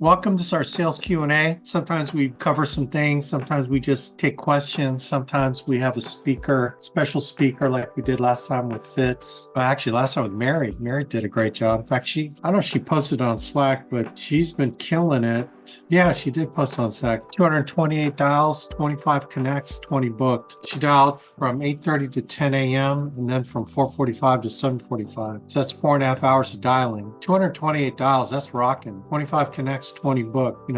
Welcome to our sales Q&A. Sometimes we cover some things. Sometimes we just take questions. Sometimes we have a speaker, special speaker like we did last time with Fitz. Well, actually, last time with Mary. Mary did a great job. In fact, I don't know if she posted on Slack, but she's been killing it. Yeah, she did post on Slack. 228 dials, 25 connects, 20 booked. She dialed from 8:30 to 10 a.m. and then from 4:45 to 7:45. So that's 4.5 hours of dialing. 228 dials, that's rocking. 25 connects, 20 booked.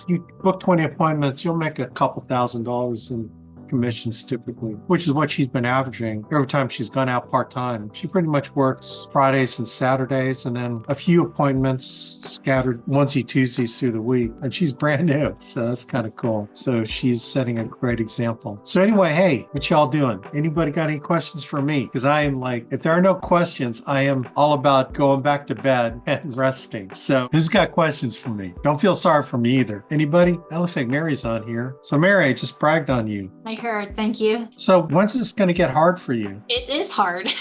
You book 20 appointments, you'll make a couple $1,000s in commissions typically, which is what she's been averaging every time she's gone out part-time. She pretty much works Fridays and Saturdays and then a few appointments scattered onesie Tuesdays through the week, and she's brand new, so that's kind of cool. So she's setting a great example. So anyway, hey, what y'all doing? Anybody got any questions for me? Because I am like, if there are no questions, I am all about going back to bed and resting. So who's got questions for me? Don't feel sorry for me either. Anybody? That looks like Mary's on here. So Mary, I just bragged on you. I heard. Thank you. So when's this going to get hard for you? It is hard.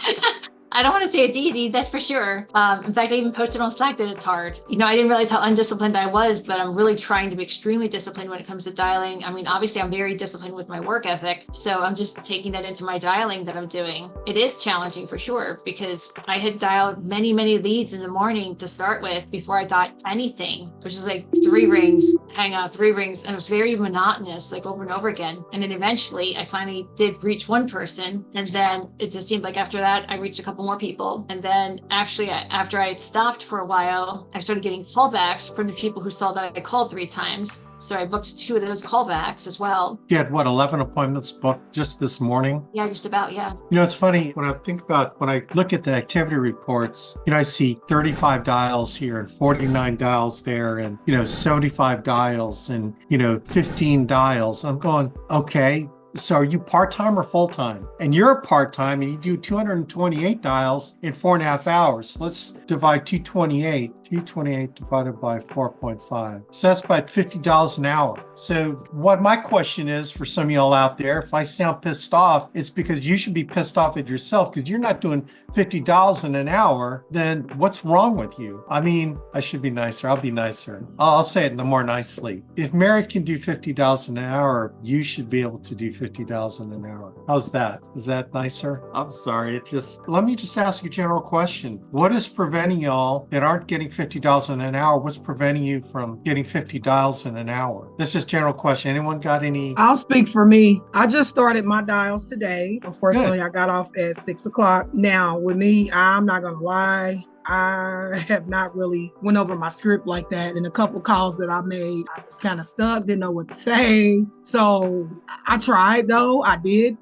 I don't want to say it's easy, that's for sure. In fact, I even posted on Slack that it's hard. I didn't realize how undisciplined I was, but I'm really trying to be extremely disciplined when it comes to dialing. Obviously, I'm very disciplined with my work ethic, so I'm just taking that into my dialing that I'm doing. It is challenging for sure, because I had dialed many, many leads in the morning to start with before I got anything, which is like 3 rings, hang out, 3 rings, and it was very monotonous, like over and over again. And then eventually, I finally did reach one person, and then it just seemed like after that, I reached a couple more people. And then actually, after I had stopped for a while, I started getting callbacks from the people who saw that I called 3 times. So I booked 2 of those callbacks as well. You had 11 appointments booked just this morning? Yeah, just about, yeah. It's funny when I look at the activity reports, I see 35 dials here and 49 dials there and, 75 dials and, 15 dials. I'm going, okay. So are you part-time or full-time? And you're part-time and you do 228 dials in 4.5 hours. Let's divide 228 divided by 4.5. So that's about $50 an hour. So what my question is for some of y'all out there, if I sound pissed off, it's because you should be pissed off at yourself because you're not doing $50 in an hour. Then what's wrong with you? I should be nicer. I'll be nicer. I'll say it more nicely. If Mary can do $50 an hour, you should be able to do $50 an hour. How's that? Is that nicer? I'm sorry. Let me just ask you a general question. What is preventing y'all that aren't getting $50 in an hour? What's preventing you from getting $50 in an hour? This is general question. Anyone got any? I'll speak for me. I just started my dials today. Unfortunately, I got off at 6 o'clock. Now, with me, I'm not going to lie. I have not really went over my script like that. And a couple calls that I made, I was kind of stuck, didn't know what to say. So I tried though. I do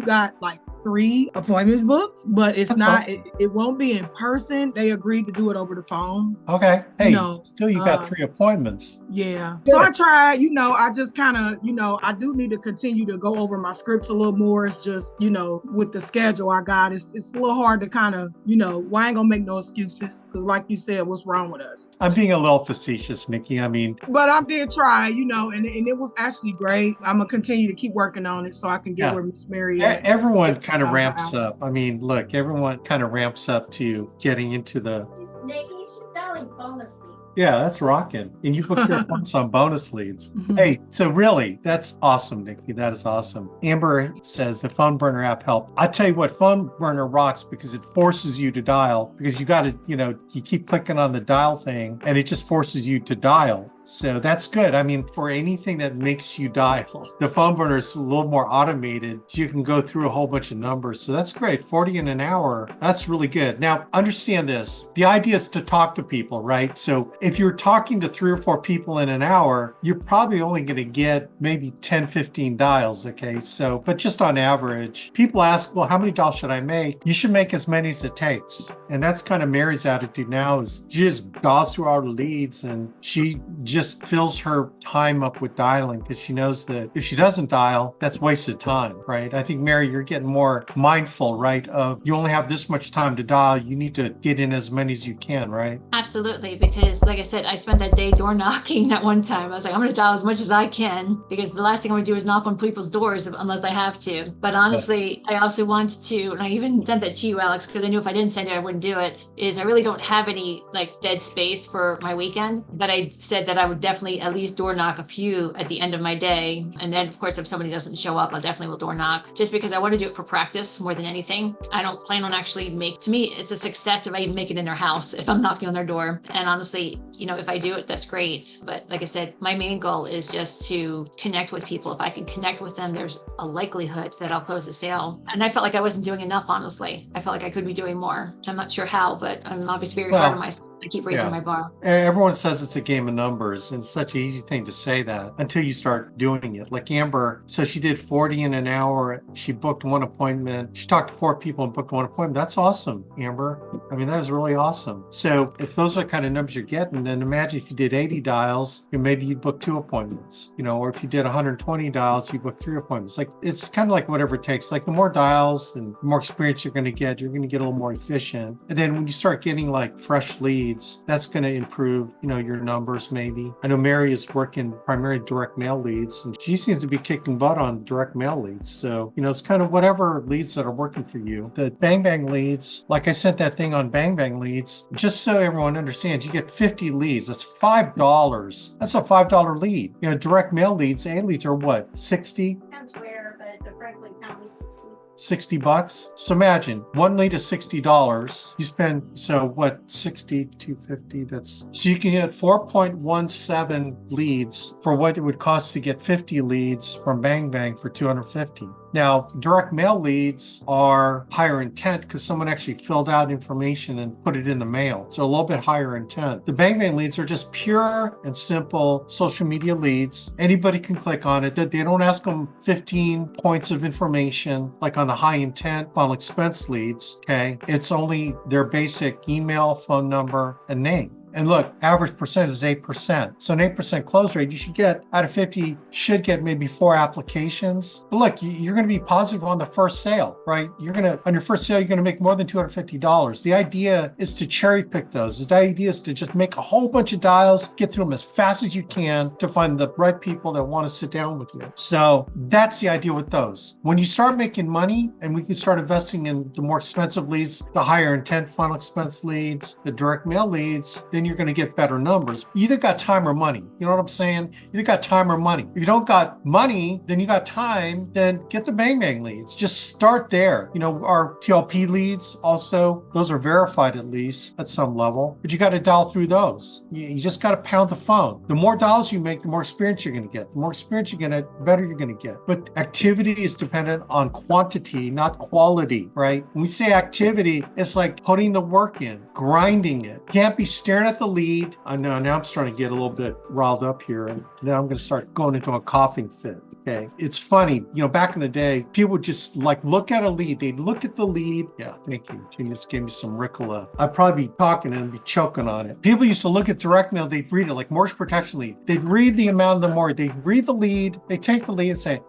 got like 3 appointments booked, but it's awesome. It won't be in person. They agreed to do it over the phone. Okay. Hey, still you got 3 appointments. Yeah. So I tried, I just kind of, I do need to continue to go over my scripts a little more. It's just, with the schedule I got, it's a little hard to kind of, well, I ain't gonna make no excuses because like you said, what's wrong with us? I'm being a little facetious, Nikki. But I did try, and it was actually great. I'm gonna continue to keep working on it so I can get where Miss Mary at. Everyone kind of ramps up. Look, everyone kind of ramps up to getting into the... Nikki, you should dial bonus lead. Yeah, that's rocking. And you book your appointments on bonus leads. Hey, so really, that's awesome, Nikki. That is awesome. Amber says the phone burner app helped. I tell you what, phone burner rocks because it forces you to dial because you got to, you keep clicking on the dial thing and it just forces you to dial. So that's good. For anything that makes you dial, the phone burner is a little more automated. So you can go through a whole bunch of numbers. So that's great. 40 in an hour. That's really good. Now, understand this. The idea is to talk to people, right? So if you're talking to 3 or 4 people in an hour, you're probably only going to get maybe 10, 15 dials. Okay. So, but just on average, people ask, well, how many dials should I make? You should make as many as it takes. And that's kind of Mary's attitude now is she just dials through all the leads and she just fills her time up with dialing because she knows that if she doesn't dial, that's wasted time, right? I think, Mary, you're getting more mindful, right? Of you only have this much time to dial. You need to get in as many as you can, right? Absolutely. Because like I said, I spent that day door knocking at one time. I was like, I'm going to dial as much as I can because the last thing I want to do is knock on people's doors unless I have to. But honestly, I also want to, and I even sent that to you, Alex, because I knew if I didn't send it, I wouldn't do it, is I really don't have any like dead space for my weekend. But I said that I would definitely at least door knock a few at the end of my day. And then of course, if somebody doesn't show up, I definitely will door knock, just because I want to do it for practice more than anything. I don't plan on actually to me, it's a success if I even make it in their house, if I'm knocking on their door. And honestly, if I do it, that's great. But like I said, my main goal is just to connect with people. If I can connect with them, there's a likelihood that I'll close the sale. And I felt like I wasn't doing enough, honestly. I felt like I could be doing more. I'm not sure how, but I'm obviously very hard on myself. I keep raising my bar. Everyone says it's a game of numbers, and it's such an easy thing to say that until you start doing it. Like Amber, so she did 40 in an hour. She booked one appointment. She talked to 4 people and booked one appointment. That's awesome, Amber. I mean, that is really awesome. So if those are the kind of numbers you're getting, then imagine if you did 80 dials, maybe you book 2 appointments, or if you did 120 dials, you book 3 appointments. Like, it's kind of like whatever it takes. Like, the more dials and the more experience you're going to get a little more efficient. And then when you start getting like fresh leads, that's going to improve, your numbers maybe. I know Mary is working primarily direct mail leads, and she seems to be kicking butt on direct mail leads. So, it's kind of whatever leads that are working for you. The Bang Bang leads, like I sent that thing on Bang Bang leads, just so everyone understands, you get 50 leads. That's $5. That's a $5 lead. Direct mail leads, A leads are what, 60? Depends where, but the Franklin County 60 bucks. So imagine one lead is $60. You spend, 60, 250, so you can get 4.17 leads for what it would cost to get 50 leads from Bang Bang for 250. Now, direct mail leads are higher intent because someone actually filled out information and put it in the mail. So a little bit higher intent. The Bang Bang leads are just pure and simple social media leads. Anybody can click on it. They don't ask them 15 points of information like on the high intent final expense leads. Okay. It's only their basic email, phone number, and name. And look, average percent is 8%. So an 8% close rate, you should get out of 50, should get maybe 4 applications. But look, you're going to be positive on the first sale, right? On your first sale, you're going to make more than $250. The idea is to cherry pick those. The idea is to just make a whole bunch of dials, get through them as fast as you can to find the right people that want to sit down with you. So that's the idea with those. When you start making money and we can start investing in the more expensive leads, the higher intent final expense leads, the direct mail leads, then you're going to get better numbers. You either got time or money. You know what I'm saying? You either got time or money. If you don't got money, then you got time, then get the Bang Bang leads. Just start there. Our TLP leads also, those are verified at least at some level, but you got to dial through those. You just got to pound the phone. The more dials you make, the more experience you're going to get. The more experience you're going to, the better you're going to get. But activity is dependent on quantity, not quality, right? When we say activity, it's like putting the work in, grinding it. You can't be staring at the lead. I know now I'm starting to get a little bit riled up here, and now I'm going to start going into a coughing fit. Okay. It's funny, back in the day, people would just look at a lead. They'd look at the lead. Yeah, thank you. You just gave me some Ricola. I'd probably be talking and be choking on it. People used to look at direct mail. They'd read it like mortgage protection lead. They'd read the amount of the mortgage. They'd read the lead. They take the lead and say,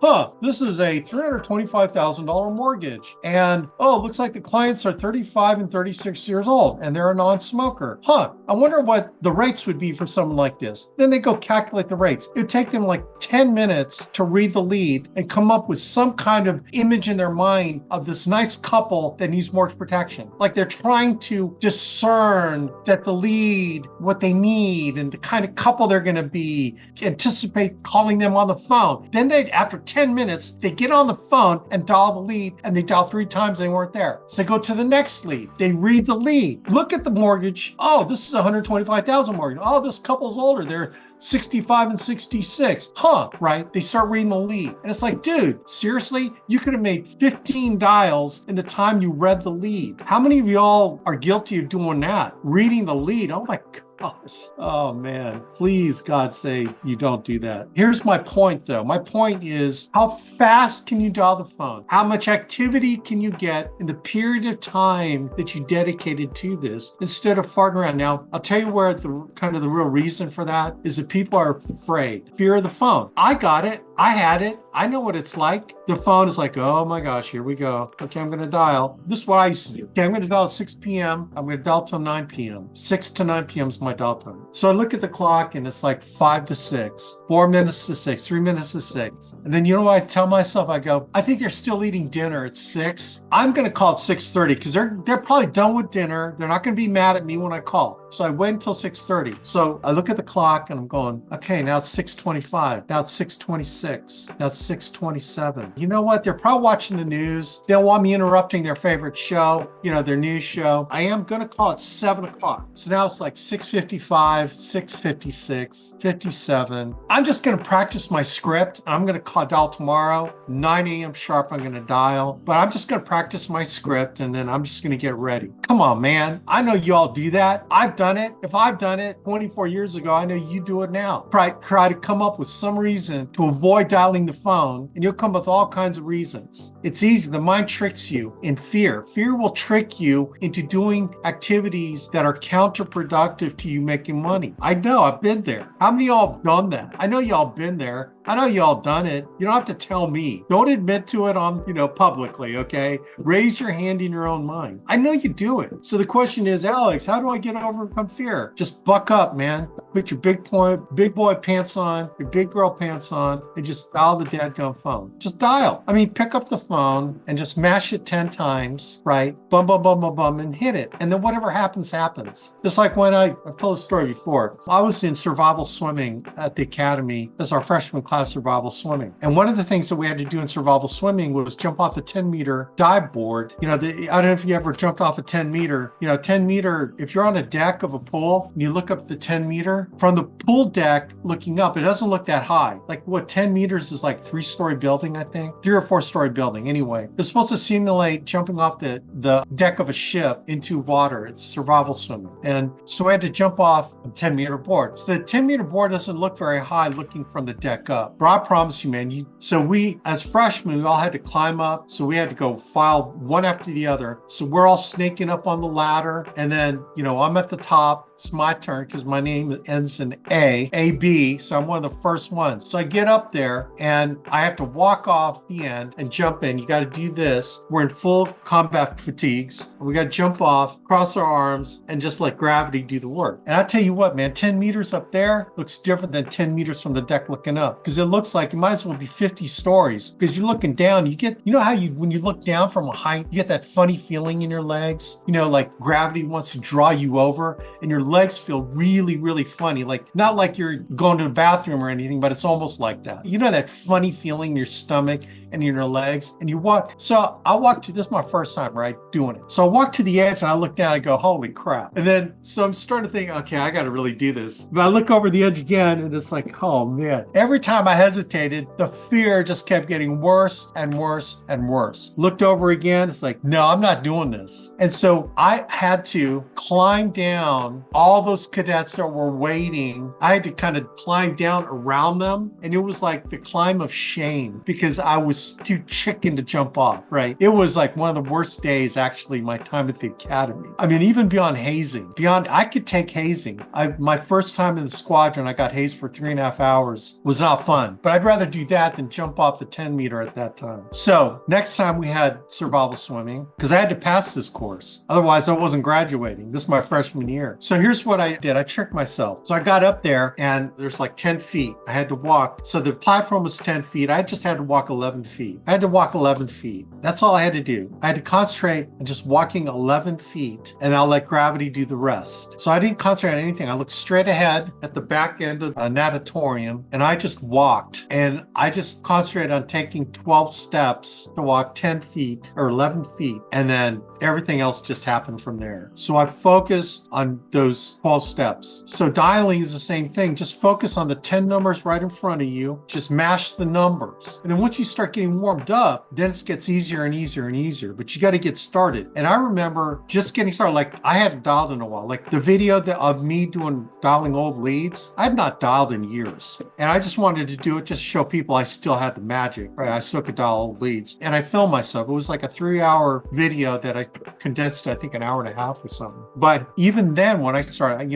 this is a $325,000 mortgage. And, looks like the clients are 35 and 36 years old and they're a non-smoker. I wonder what the rates would be for someone like this. Then they go calculate the rates. It would take them like 10 minutes to read the lead and come up with some kind of image in their mind of this nice couple that needs mortgage protection. Like they're trying to discern that the lead, what they need, and the kind of couple they're going to be, anticipate calling them on the phone. Then after 10 minutes, they get on the phone and dial the lead, and they dial 3 times, they weren't there. So they go to the next lead. They read the lead, look at the mortgage. This is a $125,000 mortgage. This couple's older. They're 65 and 66. Right? They start reading the lead. And it's like, dude, seriously? You could have made 15 dials in the time you read the lead. How many of y'all are guilty of doing that? Reading the lead. Oh my God. Gosh. Oh man, please God say you don't do that. Here's my point though. My point is, how fast can you dial the phone? How much activity can you get in the period of time that you dedicated to this instead of farting around? Now, I'll tell you where the real reason for that is that people are afraid. Fear of the phone. I got it. I had it. I know what it's like. The phone is like, oh my gosh, here we go. Okay, I'm going to dial. This is what I used to do. Okay, I'm going to dial at 6 p.m. I'm going to dial till 9 p.m. 6 to 9 p.m. is my dial time. So I look at the clock and it's like 5 to 6, 4 minutes to 6, 3 minutes to 6. And then you know what I tell myself? I go, I think they're still eating dinner at 6. I'm going to call it 6:30 because they're probably done with dinner. They're not going to be mad at me when I call. So I wait until 6:30. So I look at the clock and I'm going, okay, now it's 6:25. Now it's 6:26. Now it's 6:27. You know what? They're probably watching the news. They don't want me interrupting their favorite show, their news show. I am going to call it 7 o'clock. So now it's like 6:55, 6:56, 57. I'm just going to practice my script. I'm going to dial tomorrow, 9 a.m. sharp. I'm going to dial, but I'm just going to practice my script and then I'm just going to get ready. Come on, man. I know you all do that. I've done it. If I've done it 24 years ago, I know you do it now. Try to come up with some reason to avoid dialing the phone, and you'll come up with all kinds of reasons. It's easy. The mind tricks you in fear. Fear will trick you into doing activities that are counterproductive to you making money. I know. I've been there. How many of y'all have done that? I know y'all been there. I know y'all done it. You don't have to tell me. Don't admit to it on, publicly, okay? Raise your hand in your own mind. I know you do it. So the question is, Alex, how do I overcome fear? Just buck up, man. Put your big boy pants on, your big girl pants on, and just dial the dadgum phone. Just dial. Pick up the phone and just mash it 10 times, right? Bum, bum, bum, bum, bum, and hit it. And then whatever happens, happens. Just like when I've told the story before. I was in survival swimming at the academy as our freshman class survival swimming. And one of the things that we had to do in survival swimming was jump off the 10-meter dive board. I don't know if you ever jumped off a 10-meter. 10-meter, if you're on a deck of a pool and you look up the 10-meter, from the pool deck looking up, it doesn't look that high. Like 10 meters is like 3-story building, I think. 3 or 4-story building. Anyway, it's supposed to simulate jumping off the deck of a ship into water. It's survival swimming. And so I had to jump off a 10-meter board. So the 10-meter board doesn't look very high looking from the deck up. But I promise you, man, so we, as freshmen, we all had to climb up. So we had to go file one after the other. So we're all snaking up on the ladder. And then, I'm at the top. It's my turn because my name ends in A-B. So I'm one of the first ones. So I get up there and I have to walk off the end and jump in. You got to do this. We're in full combat fatigues. We got to jump off, cross our arms, and just let gravity do the work. And I tell you what, man, 10 meters up there looks different than 10 meters from the deck looking up, because it looks like it might as well be 50 stories, because you're looking down. How when you look down from a height, you get that funny feeling in your legs, like gravity wants to draw you over and your legs feel really, really funny. Like, not like you're going to the bathroom or anything, but it's almost like that. That funny feeling in your stomach and in your legs, and you walk. So I walked to, this is my first time, right, doing it. So I walked to the edge and I look down, I go, holy crap. And then, so I'm starting to think, okay, I got to really do this. But I look over the edge again and it's like, oh man. Every time I hesitated, the fear just kept getting worse and worse and worse. Looked over again, it's like, no, I'm not doing this. And so I had to climb down all those cadets that were waiting. I had to kind of climb down around them. And it was like the climb of shame, because I was too chicken to jump off, right? It was like one of the worst days, actually, my time at the academy. Even beyond hazing, I could take hazing. My first time in the squadron, I got hazed for 3.5 hours. Was not fun, but I'd rather do that than jump off the 10-meter at that time. So next time we had survival swimming, because I had to pass this course. Otherwise, I wasn't graduating. This is my freshman year. So here's what I did. I tricked myself. So I got up there and there's like 10 feet. I had to walk. So the platform was 10 feet. I just had to walk 11 feet. I had to walk 11 feet. That's all I had to do. I had to concentrate on just walking 11 feet, and I'll let gravity do the rest. So I didn't concentrate on anything. I looked straight ahead at the back end of a natatorium, and I just walked. And I just concentrated on taking 12 steps to walk 10 feet or 11 feet. And then everything else just happened from there. So I focused on those 12 steps. So dialing is the same thing. Just focus on the 10 numbers right in front of you. Just mash the numbers. And then once you start getting warmed up, then it gets easier and easier and easier, but you got to get started. And I remember just getting started, like I hadn't dialed in a while, like the video of me dialing old leads, I'd not dialed in years. And I just wanted to do it just to show people I still had the magic, right? I still could dial old leads. And I filmed myself. It was like a 3-hour video that I condensed, I think, an hour and a half or something. But even then, when I started,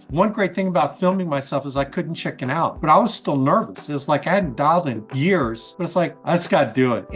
one great thing about filming myself is I couldn't chicken out, but I was still nervous. It was like I hadn't dialed in years, but it's like, I just got to do it.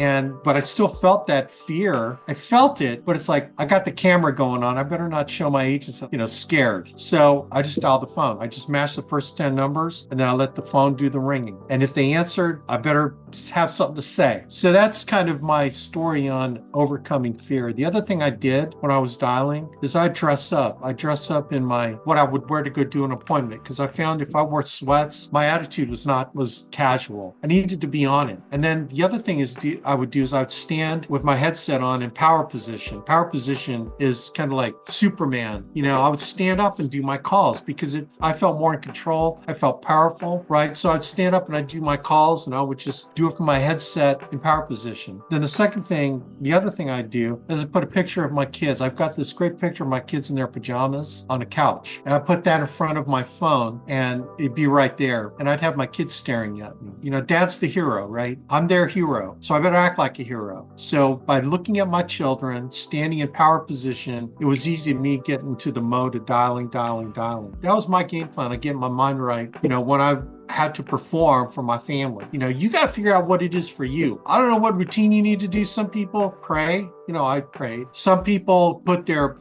But I still felt that fear. I felt it, but it's like, I got the camera going on. I better not show my agents, scared. So I just dialed the phone. I just mashed the first 10 numbers and then I let the phone do the ringing. And if they answered, I better have something to say. So that's kind of my story on overcoming fear. The other thing I did when I was dialing is I dress up. I dress up in what I would wear to go do an appointment, because I found if I wore sweats, my attitude was casual. I needed to be on it. And then the other thing I would stand with my headset on in power position. Power position is kind of like Superman. I would stand up and do my calls because I felt more in control. I felt powerful, right? So I'd stand up and I'd do my calls, and I would just do it from my headset in power position. Then the other thing I do is I put a picture of my kids. I've got this great picture of my kids in their pajamas on a couch. And I put that in front of my phone, and it'd be right there. And I'd have my kids staring at me. Dad's the hero, right? I'm their hero. So I better act like a hero. So by looking at my children, standing in power position, it was easy to me get into the mode of dialing. That was my game plan. I get my mind right. When I had to perform for my family. You got to figure out what it is for you. I don't know what routine you need to do. Some people pray. I prayed. Some people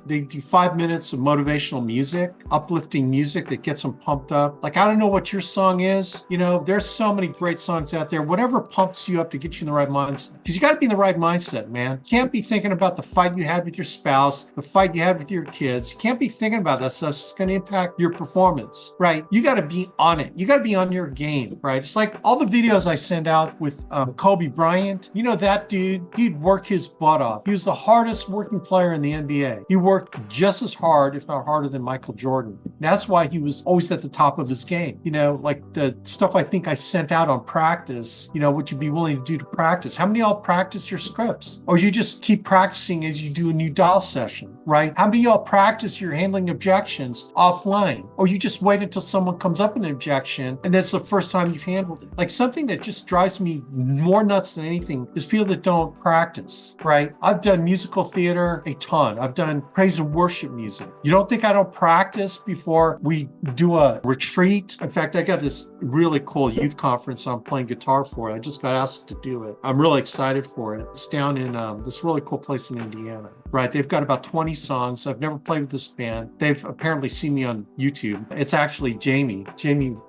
they do 5 minutes of motivational music, uplifting music that gets them pumped up. Like, I don't know what your song is. There's so many great songs out there. Whatever pumps you up to get you in the right mindset. Because you got to be in the right mindset, man. You can't be thinking about the fight you had with your spouse, the fight you had with your kids. You can't be thinking about that stuff. It's going to impact your performance, right? You got to be on it. You got to be on your game, right? It's like all the videos I send out with Kobe Bryant. That dude, he'd work his butt off. He was the hardest working player in the NBA. He worked just as hard, if not harder, than Michael Jordan. And that's why he was always at the top of his game. Like the stuff I think I sent out on practice, what you'd be willing to do to practice. How many of y'all practice your scripts? Or you just keep practicing as you do a new dial session, right? How many of y'all practice your handling objections offline? Or you just wait until someone comes up with an objection and that's the first time you've handled it? Like, something that just drives me more nuts than anything is people that don't practice, right? I've done musical theater a ton. I've done praise and worship music. You don't think I don't practice before we do a retreat? In fact, I got this really cool youth conference I'm playing guitar for. I just got asked to do it. I'm really excited for it. It's down in this really cool place in Indiana, right? They've got about 20 songs. I've never played with this band. They've apparently seen me on YouTube. It's actually Jamie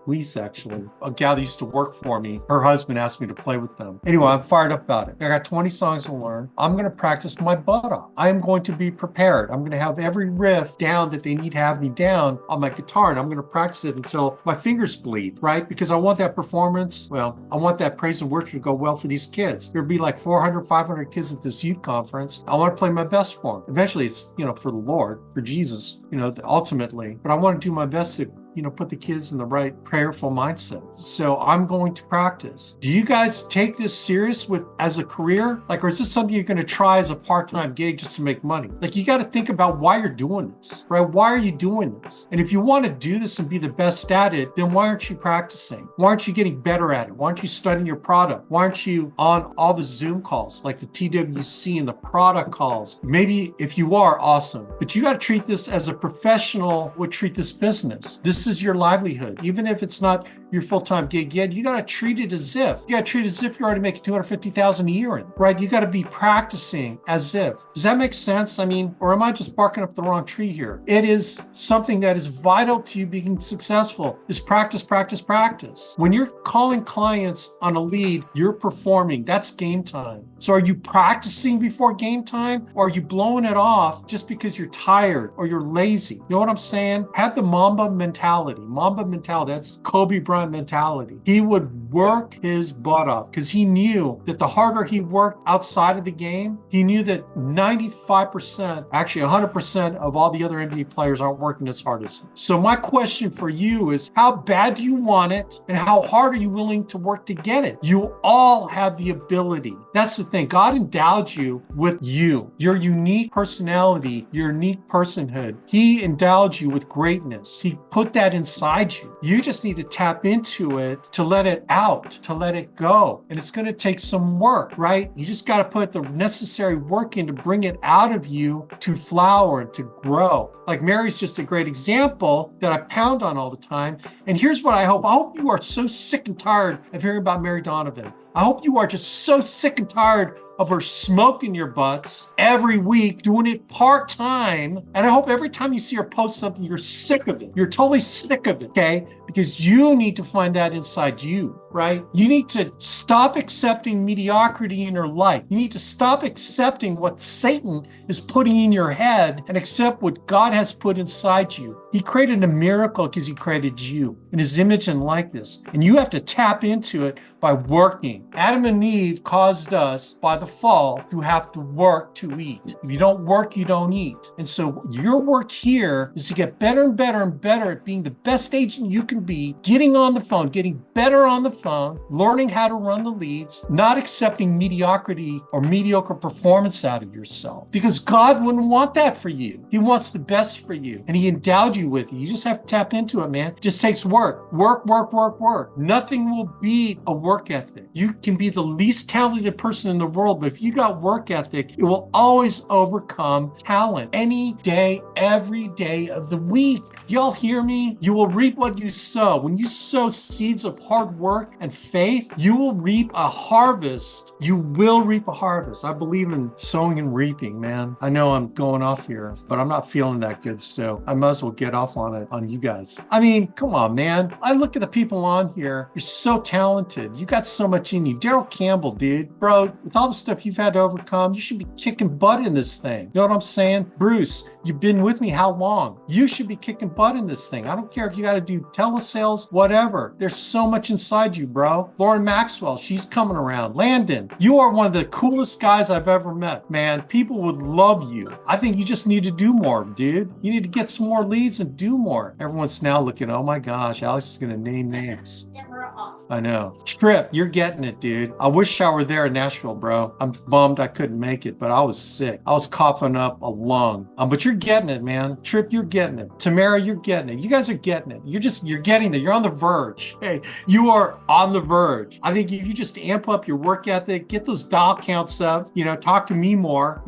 Weiss, actually, a gal that used to work for me. Her husband asked me to play with them. Anyway, I'm fired up about it. I got 20 songs to learn. I'm going to practice my butt off. I'm going to be prepared. I'm going to have every riff down that they need to have me down on my guitar, and I'm going to practice it until my fingers bleed, right? Because I want that performance. Well, I want that praise and worship to go well for these kids. There'll be like 400, 500 kids at this youth conference. I want to play my best for them. Eventually, it's, for the Lord, for Jesus, ultimately. But I want to do my best to put the kids in the right prayerful mindset. So I'm going to practice. Do you guys take this serious as a career? Or is this something you're going to try as a part-time gig just to make money? You got to think about why you're doing this, right? Why are you doing this? And if you want to do this and be the best at it, then why aren't you practicing? Why aren't you getting better at it? Why aren't you studying your product? Why aren't you on all the Zoom calls, like the TWC and the product calls? Maybe if you are, awesome. But you got to treat this as a professional would treat this business. This is your livelihood. Even if it's not your full-time gig yet, you got to treat it as if. You got to treat it as if you're already making $250,000 a year in, right? You got to be practicing as if. Does that make sense? Or am I just barking up the wrong tree here? It is something that is vital to you being successful, is practice, practice, practice. When you're calling clients on a lead, you're performing. That's game time. So are you practicing before game time, or are you blowing it off just because you're tired or you're lazy? You know what I'm saying? Have the Mamba mentality. Mamba mentality, that's Kobe Bryant mentality. He would work his butt off because he knew that the harder he worked outside of the game, he knew that 95%, actually 100% of all the other NBA players aren't working as hard as him. So my question for you is, how bad do you want it, and how hard are you willing to work to get it? You all have the ability. That's the thing. God endowed you with your unique personality, your unique personhood. He endowed you with greatness. He put that inside you. You just need to tap into it, to let it out, to let it go. And it's going to take some work, right? You just got to put the necessary work in to bring it out of you to flower and to grow. Like Mary's just a great example that I pound on all the time. And here's what I hope. I hope you are so sick and tired of hearing about Mary Donovan. I hope you are just so sick and tired of her smoking your butts every week, doing it part-time. And I hope every time you see her post something, you're sick of it. You're totally sick of it, okay? Because you need to find that inside you. right? You need to stop accepting mediocrity in your life. You need to stop accepting what Satan is putting in your head and accept what God has put inside you. He created a miracle because he created you in his image and likeness. And you have to tap into it by working. Adam and Eve caused us by the fall to have to work to eat. If you don't work, you don't eat. And so your work here is to get better and better and better at being the best agent you can be, getting on the phone, getting better on the phone, learning how to run the leads, not accepting mediocrity or mediocre performance out of yourself. Because God wouldn't want that for you. He wants the best for you. And he endowed you with it. You just have to tap into it, man. It just takes work. Work, work, work, work. Nothing will beat a work ethic. You can be the least talented person in the world, but if you got work ethic, it will always overcome talent any day, every day of the week. Y'all hear me? You will reap what you sow. When you sow seeds of hard work and faith, you will reap a harvest. You will reap a harvest. I believe in sowing and reaping, man. I know I'm going off here, but I'm not feeling that good, so I might as well get off on it on you guys. I mean, come on, man. I look at the people on here. You're so talented. You got so much in you. Daryl Campbell, dude. Bro, with all the stuff you've had to overcome, you should be kicking butt in this thing. You know what I'm saying? Bruce, you've been with me how long? You should be kicking butt in this thing. I don't care if you got to do telesales, whatever. There's so much inside you, bro. Lauren Maxwell, she's coming around. Landon, you are one of the coolest guys I've ever met, man. People would love you. I think you just need to do more, dude. You need to get some more leads and do more. Everyone's now looking, oh my gosh, Alex is going to name names. Camera off. I know. Trip, you're getting it, dude. I wish I were there in Nashville, bro. I'm bummed I couldn't make it, but I was sick. I was coughing up a lung. But you're getting it, man. Trip, you're getting it. Tamara, you're getting it. You guys are getting it. You're getting there. You're on the verge. Hey, you are on the verge. I think if you just amp up your work ethic, get those dial counts up, talk to me more,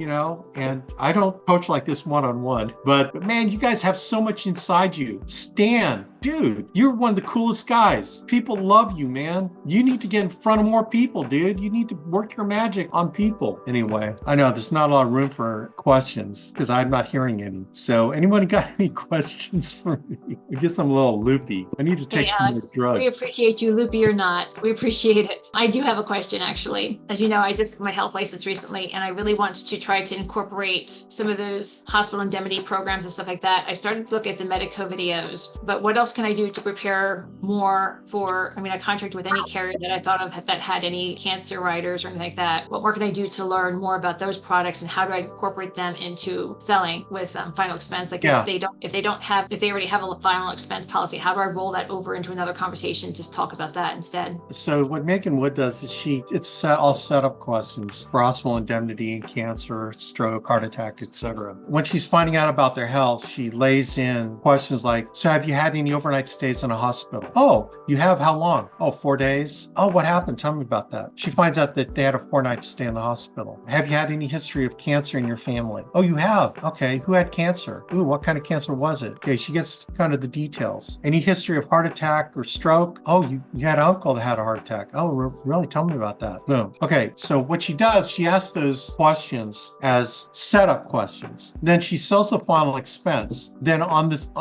and I don't coach like this one-on-one, but man, you guys have so much inside you. Stan, dude, you're one of the coolest guys. People love you, man. You need to get in front of more people, dude. You need to work your magic on people. Anyway, I know there's not a lot of room for questions because I'm not hearing any. So anyone got any questions for me? I guess I'm a little loopy. I need to take some more drugs. We appreciate you, loopy or not. We appreciate it. I do have a question, actually. As you know, I just got my health license recently, and I really wanted to try to incorporate some of those hospital indemnity programs and stuff like that. I started to look at the Medico videos, but what else can I do to prepare more for, I contract with any carrier that I thought of that had any cancer riders or anything like that. What more can I do to learn more about those products, and how do I incorporate them into selling with final expense? Like if they already have a final expense policy, how do I roll that over into another conversation to talk about that instead? So what Megan Wood does is it's all set up questions for hospital indemnity and cancer, stroke, heart attack, etc. When she's finding out about their health, she lays in questions like, so have you had any overnight stays in a hospital? Oh, you have? How long? Oh, 4 days. Oh, what happened? Tell me about that. She finds out that they had a 4-night stay in the hospital. Have you had any history of cancer in your family? Oh, you have? Okay. Who had cancer? Ooh, what kind of cancer was it? Okay, she gets kind of the details. Any history of heart attack or stroke? Oh, you had an uncle that had a heart attack. Oh, really? Tell me about that. Boom. Okay, so what she does, she asks those questions as setup questions. Then she sells the final expense. Then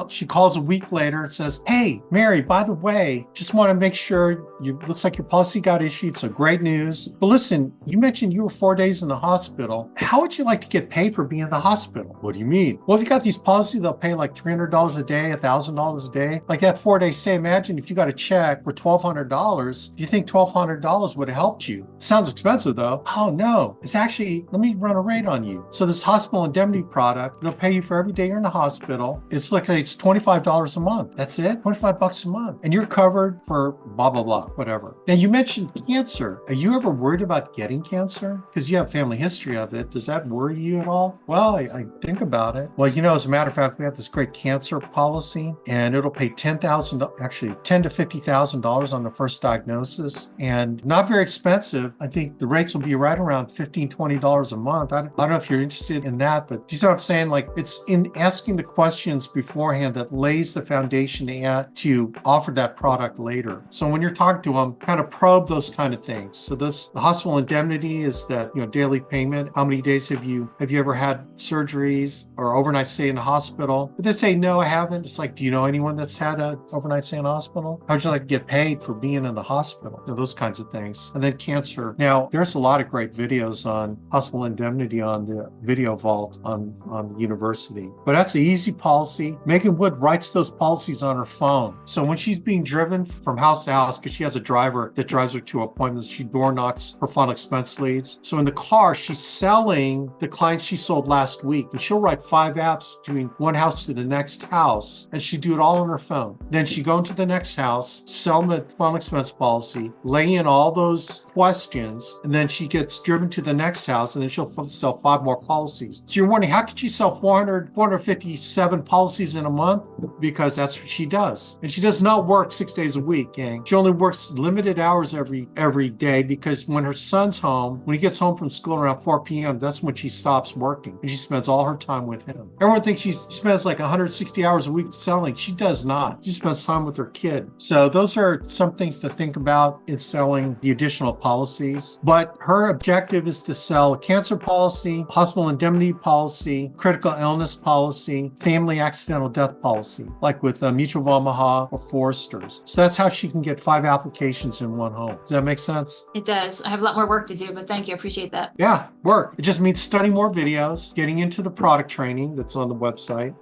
she calls a week later and says, hey, Mary, by the way, just want to make sure looks like your policy got issued, so great news. But listen, you mentioned you were 4 days in the hospital. How would you like to get paid for being in the hospital? What do you mean? Well, if you got these policies, they'll pay like $300 a day, $1,000 a day. Like that 4-day stay, imagine if you got a check for $1,200, do you think $1,200 would have helped you? Sounds expensive though. Oh no, it's actually, let me run a rate on you. So this hospital indemnity product, it'll pay you for every day you're in the hospital. It's $25 a month. That's it, $25 a month. And you're covered for blah, blah, blah, whatever. Now you mentioned cancer. Are you ever worried about getting cancer? Because you have family history of it. Does that worry you at all? Well, I think about it. Well, as a matter of fact, we have this great cancer policy, and it'll pay $10,000 to $50,000 on the first diagnosis, and not very expensive. I think the rates will be right around $15, $20 a month. I don't know if you're interested in that, but you see what I'm saying? Like, it's in asking the questions beforehand that lays the foundation information to offer that product later. So when you're talking to them, kind of probe those kind of things. So the hospital indemnity is that, daily payment. How many days have you ever had surgeries or overnight stay in the hospital? If they say, no, I haven't. It's like, do you know anyone that's had an overnight stay in the hospital? How would you like to get paid for being in the hospital? Those kinds of things. And then cancer. Now, there's a lot of great videos on hospital indemnity on the video vault on the university. But that's an easy policy. Megan Wood writes those policies on her phone. So when she's being driven from house to house, because she has a driver that drives her to appointments, she door knocks her final expense leads. So in the car, she's selling the clients she sold last week. And she'll write 5 apps between one house to the next house. And she do it all on her phone. Then she go into the next house, sell the final expense policy, lay in all those questions, and then she gets driven to the next house, and then she'll sell 5 more policies. So you're wondering, how could she sell 457 policies in a month? Because that's what she does. And she does not work 6 days a week, gang. She only works limited hours every day, because when her son's home, when he gets home from school around 4 p.m., that's when she stops working. And she spends all her time with him. Everyone thinks she spends like 160 hours a week selling. She does not. She spends time with her kid. So those are some things to think about in selling the additional policies. But her objective is to sell a cancer policy, hospital indemnity policy, critical illness policy, family accidental death policy, like with Mutual of Omaha or Foresters. So that's how she can get 5 applications in one home. Does that make sense? It does. I have a lot more work to do, but thank you. I appreciate that. Yeah, work. It just means studying more videos, getting into the product training that's on the website.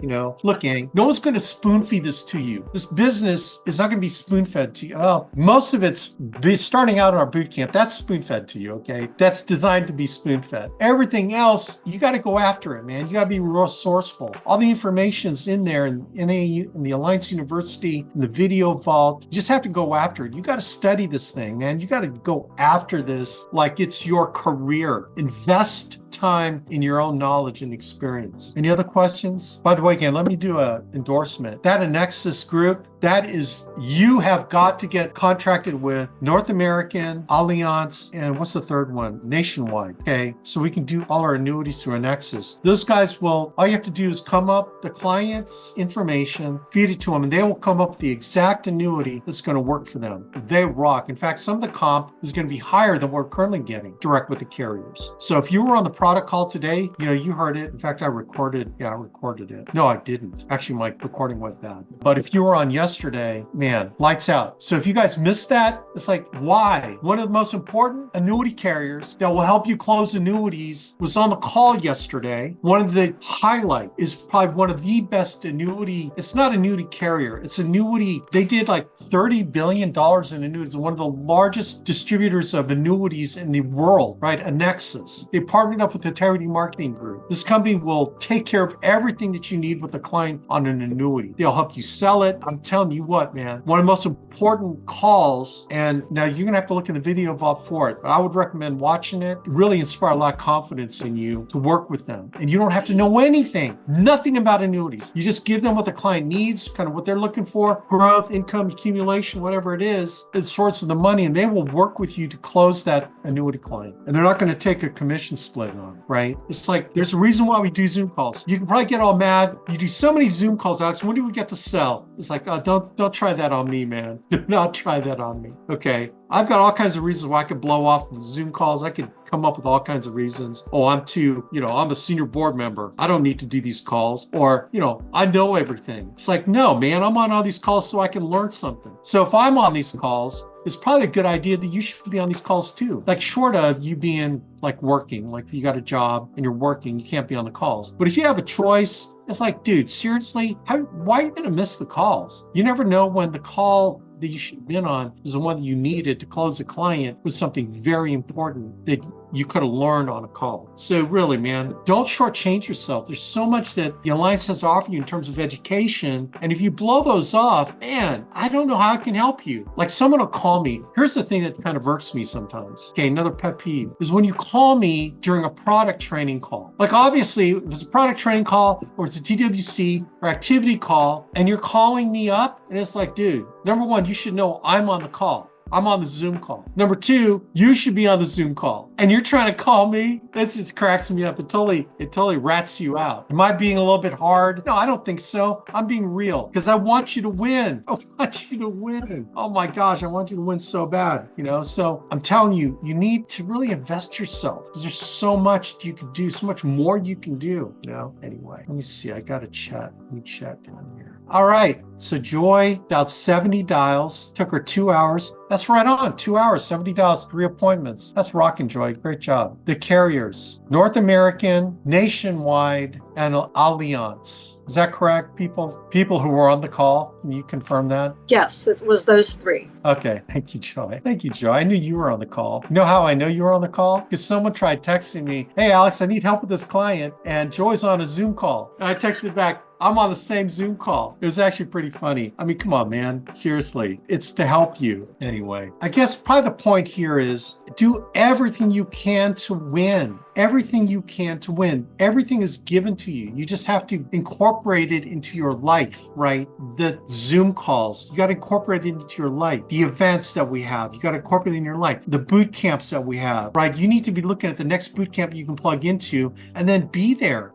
Look, gang, no one's going to spoon feed this to you. This business is not going to be spoon fed to you. Oh, most of it's starting out in our boot camp. That's spoon fed to you. Okay. That's designed to be spoon fed. Everything else, you got to go after it, man. You got to be resourceful. All the information's in there in the Alliance University, in the video vault. You just have to go after it. You got to study this thing, man. You got to go after this like it's your career. Invest time in your own knowledge and experience. Any other questions? By the way, again, let me do an endorsement. That Annexus group, that is, you have got to get contracted with North American, Allianz, and what's the third one? Nationwide. Okay. So we can do all our annuities through Annexus. Those guys will, all you have to do is come up the client's information, feed it to them, and they will come up with the exact annuity that's going to work for them. They rock. In fact, some of the comp is going to be higher than we're currently getting direct with the carriers. So if you were on the product call today, you heard it. In fact, I recorded it. No, I didn't. Actually, my recording went bad. But if you were on yesterday, man, lights out. So if you guys missed that, it's like, why? One of the most important annuity carriers that will help you close annuities was on the call yesterday. One of the highlight is probably one of the best annuity. It's not annuity carrier. It's annuity. They did like $30 billion in annuities. One of the largest distributors of annuities in the world, right? Annexus. They partnered up with Integrity Marketing Group. This company will take care of everything that you need with a client on an annuity. They'll help you sell it. I'm telling you what, man, one of the most important calls, and now you're going to have to look in the video vault for it, but I would recommend watching it. It really inspire a lot of confidence in you to work with them. And you don't have to know anything, nothing about annuities. You just give them what the client needs, kind of what they're looking for, growth, income, accumulation, whatever it is, the source of the money, and they will work with you to close that annuity client. And they're not going to take a commission split on, right? It's like, there's a reason why we do Zoom calls. You can probably get all mad. You do so many Zoom calls, Alex. When do we get to sell? It's like, oh, don't try that on me, man. Do not try that on me. Okay. I've got all kinds of reasons why I could blow off with Zoom calls. I could come up with all kinds of reasons. Oh, I'm a senior board member. I don't need to do these calls. Or, I know everything. It's like, no, man, I'm on all these calls so I can learn something. So if I'm on these calls, it's probably a good idea that you should be on ththese calls too. Like, short of you being like working, like if you got a job and you're working, you can't be on the calls. But if you have a choice, it's like, dude, seriously, why are you going to miss the calls? You never know when the call that you should have been on is the one that you needed to close a client with something very important that you could have learned on a call. So really, man, don't shortchange yourself. There's so much that the Alliance has to offer you in terms of education. And if you blow those off, man, I don't know how I can help you. Like, someone will call me. Here's the thing that kind of irks me sometimes. Okay, another pet peeve is when you call me during a product training call. Like, obviously, if it's a product training call or it's a TWC or activity call and you're calling me up, and it's like, dude, number one, you should know I'm on the call. I'm on the Zoom call. Number two, you should be on the Zoom call. And you're trying to call me? This just cracks me up. It totally rats you out. Am I being a little bit hard? No, I don't think so. I'm being real because I want you to win. I want you to win. Oh my gosh, I want you to win so bad. So I'm telling you, you need to really invest yourself because there's so much you can do, so much more you can do. Anyway, let me see. I got a chat. Let me chat down here. All right. So Joy dialed 70 dials, took her 2 hours. That's right on, 2 hours, 70 dials, 3 appointments. That's rocking, Joy. Great job. The carriers, North American, Nationwide, and Allianz. Is that correct? People who were on the call, can you confirm that? Yes, it was those three. Okay, thank you, Joy. Thank you, Joy. I knew you were on the call. You know how I know you were on the call? Because someone tried texting me, hey, Alex, I need help with this client, and Joy's on a Zoom call. And I texted back, I'm on the same Zoom call. It was actually pretty funny. I mean, come on, man. Seriously, it's to help you. Anyway, I guess probably the point here is do everything you can to win. Everything you can to win. Everything is given to you. You just have to incorporate it into your life, right? The Zoom calls, you got to incorporate it into your life. The events that we have, you got to incorporate it in your life. The boot camps that we have, right? You need to be looking at the next boot camp you can plug into and then be there.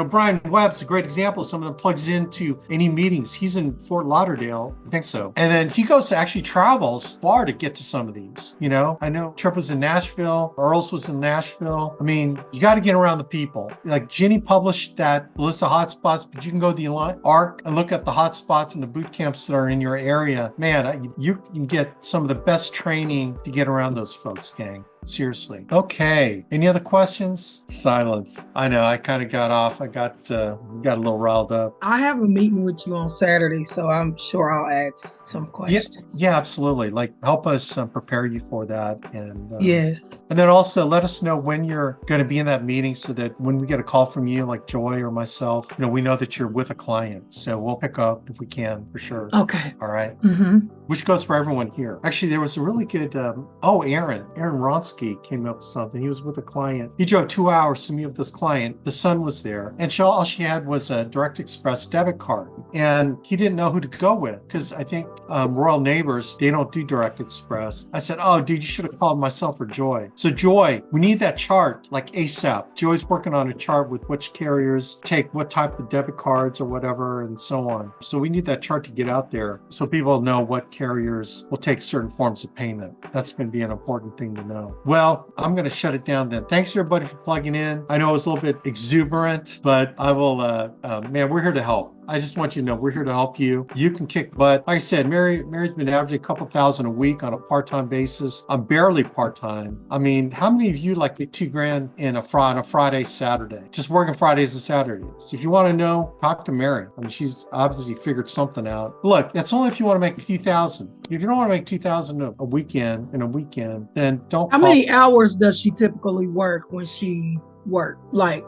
Brian Webb's a great example of someone that plugs into any meetings. He's in Fort Lauderdale, I think so. And then he actually travels far to get to some of these. I know Trip was in Nashville, Earl's was in Nashville. I mean, you got to get around the people. Like Ginny published that list of hotspots, but you can go to the ARC and look at the hotspots and the boot camps that are in your area. Man, you can get some of the best training to get around those folks, gang. Seriously. Okay. Any other questions? Silence. I know. I kind of got off. I got a little riled up. I have a meeting with you on Saturday, so I'm sure I'll ask some questions. Yeah, absolutely. Like, help us prepare you for that. And yes. And then also let us know when you're going to be in that meeting so that when we get a call from you, like Joy or myself, we know that you're with a client. So we'll pick up if we can, for sure. Okay. All right. Mm-hmm. Which goes for everyone here. Actually, there was a really good, Aaron Ronsky came up with something. He was with a client. He drove 2 hours to meet with this client. The son was there. And all she had was a Direct Express debit card. And he didn't know who to go with because I think Royal Neighbors, they don't do Direct Express. I said, oh, dude, you should have called myself or Joy. So Joy, we need that chart like ASAP. Joy's working on a chart with which carriers take what type of debit cards or whatever and so on. So we need that chart to get out there so people know what carriers will take certain forms of payment. That's going to be an important thing to know. Well, I'm going to shut it down then. Thanks everybody for plugging in. I know it was a little bit exuberant, but I will, man, we're here to help. I just want you to know we're here to help you. You can kick butt. Like I said, Mary's been averaging a couple thousand a week on a part-time basis. I'm barely part-time. I mean, how many of you like make $2,000 in a Friday, Saturday? Just working Fridays and Saturdays. If you want to know, talk to Mary. I mean, she's obviously figured something out. Look, that's only if you want to make a few thousand. If you don't want to make 2,000 a weekend, then don't. How many hours does she typically work when she work?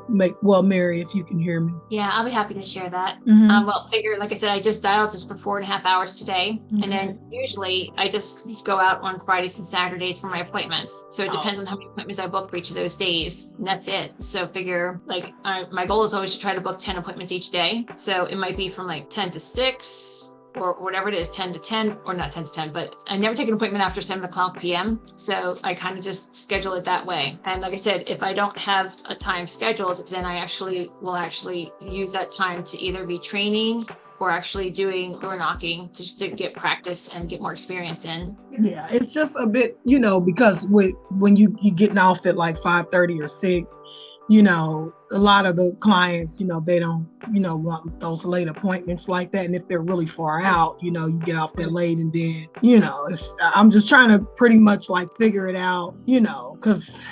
Mary, if you can hear me. Yeah, I'll be happy to share that. Mm-hmm. Like I said, I just dialed just for 4.5 hours today. Okay. And then usually I just go out on Fridays and Saturdays for my appointments. So it depends on how many appointments I book for each of those days. And that's it. So my goal is always to try to book 10 appointments each day. So it might be from 10 to 6 or whatever it is, 10 to 10, or not 10 to 10, but I never take an appointment after 7:00 p.m. So I kind of just schedule it that way. And like I said, if I don't have a time scheduled, then I will actually use that time to either be training or actually doing door knocking just to get practice and get more experience in. Yeah, it's just a bit, because when you getting off at 5:30 or 6, a lot of the clients, they don't, want those late appointments like that. And if they're really far out, you get off that late and then, I'm just trying to pretty much figure it out, because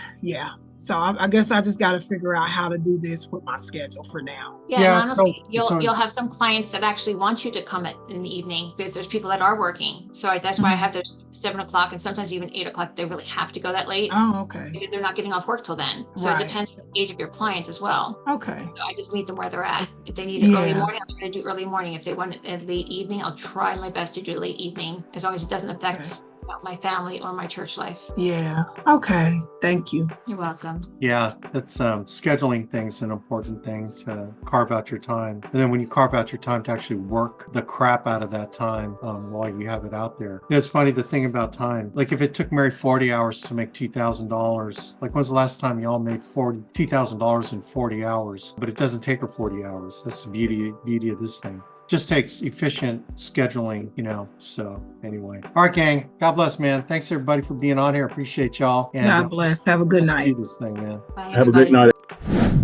So I guess I just got to figure out how to do this with my schedule for now. Yeah, and honestly, you'll have some clients that actually want you to come in the evening because there's people that are working. So that's why I have those 7:00 and sometimes even 8:00. They really have to go that late. Oh, okay. Because they're not getting off work till then. So Right. It depends on the age of your client as well. Okay. So I just meet them where they're at. If they need it early morning, I'll try to do early morning. If they want it at late evening, I'll try my best to do late evening as long as it doesn't affect about my family or my church life. Yeah. Okay. Thank you. You're welcome. Yeah, that's scheduling things an important thing to carve out your time. And then when you carve out your time to actually work the crap out of that time while you have it out there. You know, it's funny, the thing about time, like if it took Mary 40 hours to make $2,000, like when's the last time y'all made $2,000 in 40 hours? But it doesn't take her 40 hours. That's the beauty of this thing. Just takes efficient scheduling, you know. So anyway, all right, gang. God bless, man. Thanks everybody for being on here. Appreciate y'all. And God bless. Have a good let's night. do this thing, man. Bye, Have a great everybody. night.